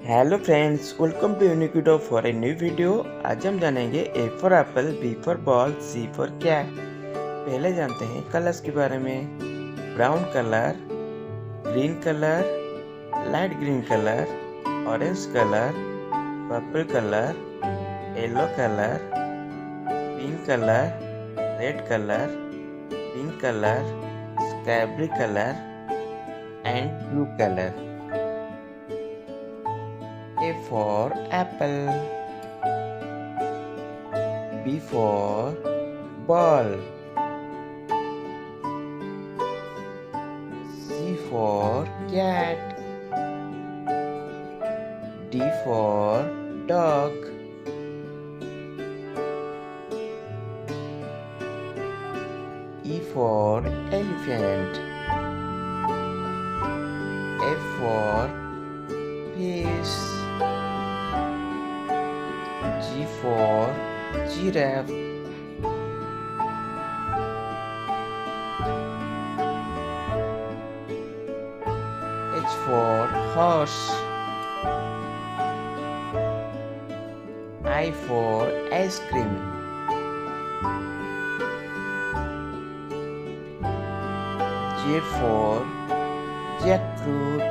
Hello friends, welcome to Uniquido for a new video. आज हम जानेंगे A for apple, B for ball, C for cat. पहले जानते हैं कलर्स के बारे में। Brown colour, green colour, light green colour, orange colour, purple colour, yellow colour, pink colour, red colour, pink colour, sky blue colour and blue colour. A for apple, B for ball, C for cat, D for dog, E for elephant, F for fish, G for giraffe, H for horse, I for ice cream, J for jackfruit,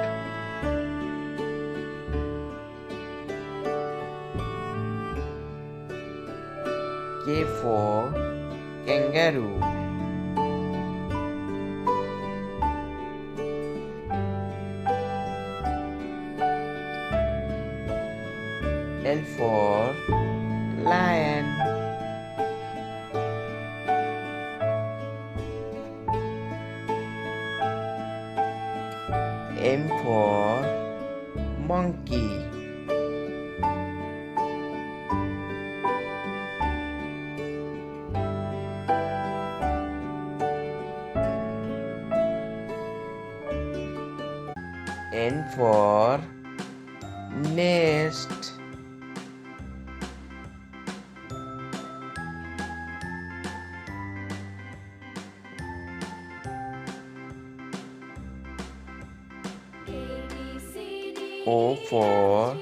K for kangaroo, L for lion, M for monkey, N for nest, O for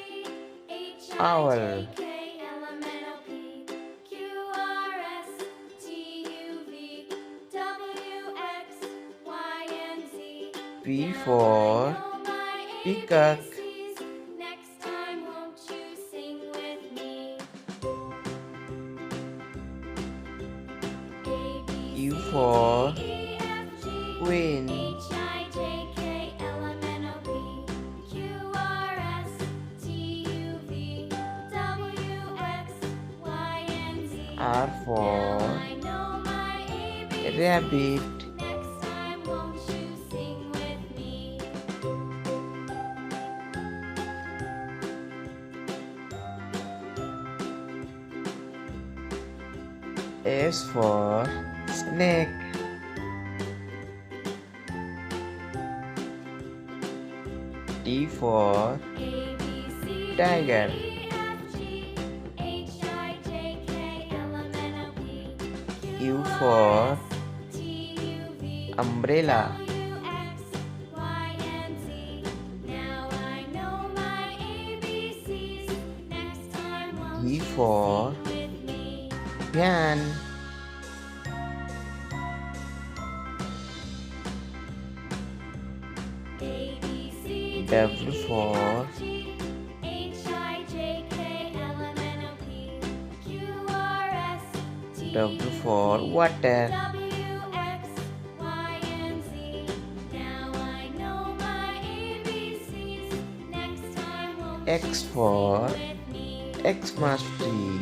owl, P for peacock, U for queen, R for rabbit, S for snake, T for tiger, U for umbrella, V for fan, W for W for water, X for Xmas tree,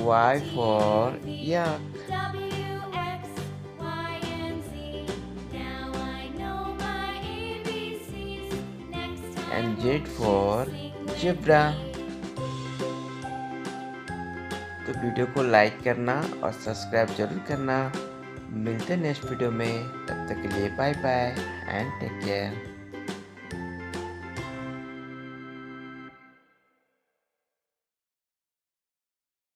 Y for yak, and Z for zebra। तो video को like करना और subscribe जरूर करना। मिलते हैं next video में, तब तक के लिए bye bye and take care.